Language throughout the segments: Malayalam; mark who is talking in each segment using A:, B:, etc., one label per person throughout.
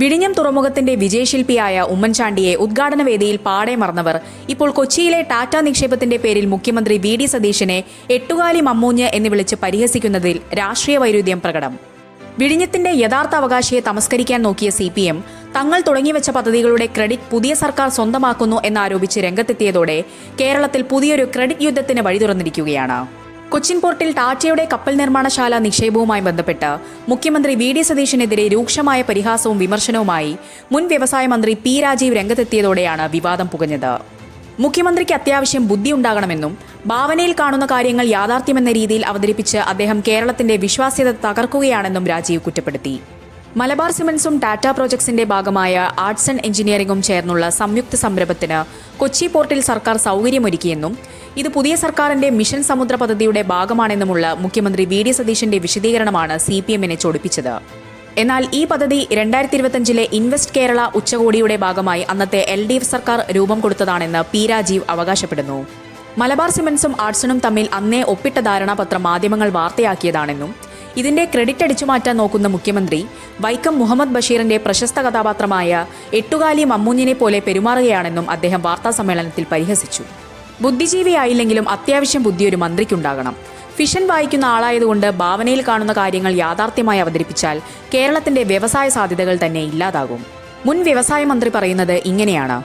A: വിഴിഞ്ഞം തുറമുഖത്തിന്റെ വിജയശില്പിയായ ഉമ്മൻചാണ്ടിയെ ഉദ്ഘാടന വേദിയിൽ പാടെ മറന്നവർ ഇപ്പോൾ കൊച്ചിയിലെ ടാറ്റ നിക്ഷേപത്തിന്റെ പേരിൽ മുഖ്യമന്ത്രി വി.ഡി. സതീശനെ എട്ടുകാലി മമ്മൂഞ്ഞ് എന്ന് വിളിച്ച് പരിഹസിക്കുന്നതിൽ രാഷ്ട്രീയ വൈരുദ്ധ്യം പ്രകടം. വിഴിഞ്ഞത്തിന്റെ യഥാർത്ഥ അവകാശിയെ തമസ്കരിക്കാൻ നോക്കിയ CPM തങ്ങൾ തുടങ്ങിവെച്ച പദ്ധതികളുടെ ക്രെഡിറ്റ് പുതിയ സർക്കാർ സ്വന്തമാക്കുന്നു എന്നാരോപിച്ച് രംഗത്തെത്തിയതോടെ കേരളത്തിൽ പുതിയൊരു ക്രെഡിറ്റ് യുദ്ധത്തിന് വഴി തുറന്നിരിക്കുകയാണ്. കൊച്ചിൻ പോർട്ടിൽ ടാറ്റയുടെ കപ്പൽ നിർമ്മാണശാല നിക്ഷേപവുമായി ബന്ധപ്പെട്ട് മുഖ്യമന്ത്രി വി.ഡി. സതീശനെതിരെ രൂക്ഷമായ പരിഹാസവും വിമർശനവുമായി മുൻ വ്യവസായ മന്ത്രി P. രാജീവ് രംഗത്തെത്തിയതോടെയാണ് വിവാദം പുകഞ്ഞത്. മുഖ്യമന്ത്രിക്ക് അത്യാവശ്യം ബുദ്ധിയുണ്ടാകണമെന്നും ഭാവനയിൽ കാണുന്ന കാര്യങ്ങൾ യാഥാർത്ഥ്യമെന്ന രീതിയിൽ അവതരിപ്പിച്ച് അദ്ദേഹം കേരളത്തിന്റെ വിശ്വാസ്യത തകർക്കുകയാണെന്നും രാജീവ് കുറ്റപ്പെടുത്തി. മലബാർ സിമന്റ്സും ടാറ്റ പ്രോജക്ട്സിന്റെ ഭാഗമായ ആർട്സ് ആൻഡ് എഞ്ചിനീയറിംഗും ചേർന്നുള്ള സംയുക്ത സംരംഭത്തിന് കൊച്ചി പോർട്ടിൽ സർക്കാർ സൗകര്യമൊരുക്കിയെന്നും ഇത് പുതിയ സർക്കാരിന്റെ മിഷൻ സമുദ്ര പദ്ധതിയുടെ ഭാഗമാണെന്നുമുള്ള മുഖ്യമന്ത്രി വി.ഡി. സതീശന്റെ വിശദീകരണമാണ് CPMനെ ചൊടിപ്പിച്ചത്. എന്നാൽ ഈ പദ്ധതി 2025 ഇൻവെസ്റ്റ് കേരള ഉച്ചകോടിയുടെ ഭാഗമായി അന്നത്തെ LDF സർക്കാർ രൂപം കൊടുത്തതാണെന്ന് P. രാജീവ് അവകാശപ്പെടുന്നു. മലബാർ സിമന്റ്സും ആർട്സിനും തമ്മിൽ അന്നേ ഒപ്പിട്ട ധാരണാപത്രം മാധ്യമങ്ങൾ വാർത്തയാക്കിയതാണെന്നും ഇതിന്റെ ക്രെഡിറ്റ് അടിച്ചുമാറ്റാൻ നോക്കുന്ന മുഖ്യമന്ത്രി വൈക്കം മുഹമ്മദ് ബഷീറിന്റെ പ്രശസ്ത കഥാപാത്രമായ എട്ടുകാലി മമ്മൂഞ്ഞിനെ പോലെ പെരുമാറുകയാണെന്നും അദ്ദേഹം വാർത്താസമ്മേളനത്തിൽ പരിഹസിച്ചു. ബുദ്ധിജീവിയായില്ലെങ്കിലും അത്യാവശ്യം ബുദ്ധി ഒരു മന്ത്രിക്കുണ്ടാകണം. ഫിഷൻ വായിക്കുന്ന ആളായതുകൊണ്ട് ഭാവനയിൽ കാണുന്ന കാര്യങ്ങൾ യാഥാർത്ഥ്യമായി അവതരിപ്പിച്ചാൽ കേരളത്തിന്റെ വ്യവസായ സാധ്യതകൾ തന്നെ ഇല്ലാതാകും. മുൻ വ്യവസായ മന്ത്രി പറയുന്നത് ഇങ്ങനെയാണ്: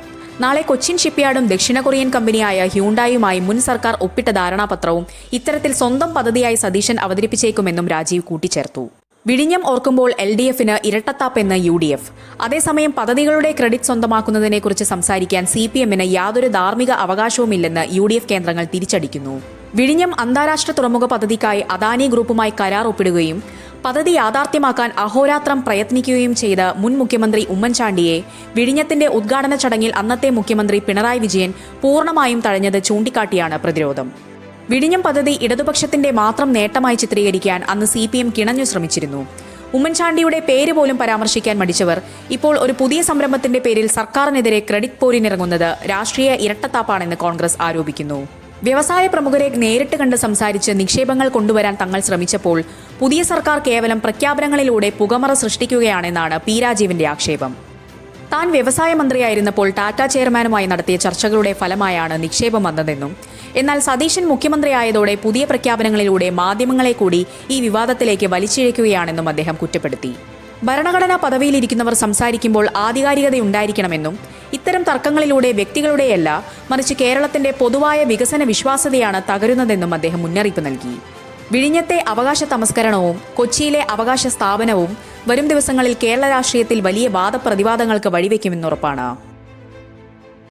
A: നാളെ കൊച്ചിൻ ഷിപ്പ്യാർഡും ദക്ഷിണ കൊറിയൻ കമ്പനിയായ ഹ്യൂണ്ടായുമായി മുൻ സർക്കാർ ഒപ്പിട്ട ധാരണാപത്രവും ഇത്തരത്തിൽ സ്വന്തം പദ്ധതിയായി സതീശൻ അവതരിപ്പിച്ചേക്കുമെന്നും രാജീവ് കൂട്ടിച്ചേർത്തു. വിഴിഞ്ഞം ഓർക്കുമ്പോൾ LDFന് ഇരട്ടത്താപ്പെന്ന് UDF. അതേസമയം പദ്ധതികളുടെ ക്രെഡിറ്റ് സ്വന്തമാക്കുന്നതിനെക്കുറിച്ച് സംസാരിക്കാൻ CPMന് യാതൊരു ധാർമ്മിക അവകാശവുമില്ലെന്ന് UDF കേന്ദ്രങ്ങൾ തിരിച്ചടിക്കുന്നു. വിഴിഞ്ഞം അന്താരാഷ്ട്ര തുറമുഖ പദ്ധതിക്കായി അദാനി ഗ്രൂപ്പുമായി കരാർ ഒപ്പിടുകയും പദ്ധതി യാഥാർത്ഥ്യമാക്കാൻ അഹോരാത്രം പ്രയത്നിക്കുകയും ചെയ്ത മുൻ മുഖ്യമന്ത്രി ഉമ്മൻചാണ്ടിയെ വിഴിഞ്ഞത്തിന്റെ ഉദ്ഘാടന ചടങ്ങിൽ അന്നത്തെ മുഖ്യമന്ത്രി പിണറായി വിജയൻ പൂർണ്ണമായും തഴഞ്ഞത് ചൂണ്ടിക്കാട്ടിയാണ് പ്രതിരോധം. വിഴിഞ്ഞം പദ്ധതി ഇടതുപക്ഷത്തിന്റെ മാത്രം നേട്ടമായി ചിത്രീകരിക്കാൻ അന്ന് CPM കിണഞ്ഞു ശ്രമിച്ചിരുന്നു. ഉമ്മൻചാണ്ടിയുടെ പേര് പോലും പരാമർശിക്കാൻ മടിച്ചവർ ഇപ്പോൾ ഒരു പുതിയ സംരംഭത്തിന്റെ പേരിൽ സർക്കാരിനെതിരെ ക്രെഡിറ്റ് പോരിനിറങ്ങുന്നത് രാഷ്ട്രീയ ഇരട്ടത്താപ്പാണെന്ന് കോൺഗ്രസ് ആരോപിക്കുന്നു. വ്യവസായ പ്രമുഖരെ നേരിട്ട് കണ്ട് സംസാരിച്ച് നിക്ഷേപങ്ങൾ കൊണ്ടുവരാൻ തങ്ങൾ ശ്രമിച്ചപ്പോൾ പുതിയ സർക്കാർ കേവലം പ്രഖ്യാപനങ്ങളിലൂടെ പുകമറ സൃഷ്ടിക്കുകയാണെന്നാണ് P. രാജീവിന്റെ ആക്ഷേപം. താൻ വ്യവസായ മന്ത്രിയായിരുന്നപ്പോൾ ടാറ്റ ചെയർമാനുമായി നടത്തിയ ചർച്ചകളുടെ ഫലമായാണ് നിക്ഷേപം വന്നതെന്നും എന്നാൽ സതീശൻ മുഖ്യമന്ത്രിയായതോടെ പുതിയ പ്രഖ്യാപനങ്ങളിലൂടെ മാധ്യമങ്ങളെ കൂടി ഈ വിവാദത്തിലേക്ക് വലിച്ചിഴയ്ക്കുകയാണെന്നും അദ്ദേഹം കുറ്റപ്പെടുത്തി. ഭരണഘടനാ പദവിയിലിരിക്കുന്നവർ സംസാരിക്കുമ്പോൾ ആധികാരികതയുണ്ടായിരിക്കണമെന്നും ഇത്തരം തർക്കങ്ങളിലൂടെ വ്യക്തികളുടെയല്ല മറിച്ച് കേരളത്തിന്റെ പൊതുവായ വികസന വിശ്വാസ്യതയാണ് തകരുന്നതെന്നും അദ്ദേഹം മുന്നറിയിപ്പ് നൽകി. വിഴിഞ്ഞത്തെ അവകാശ തമസ്കരണവും കൊച്ചിയിലെ അവകാശ സ്ഥാപനവും വരും ദിവസങ്ങളിൽ കേരള രാഷ്ട്രീയത്തിൽ വലിയ വാദപ്രതിവാദങ്ങൾക്ക് വഴിവെക്കുമെന്നുറപ്പാണ്.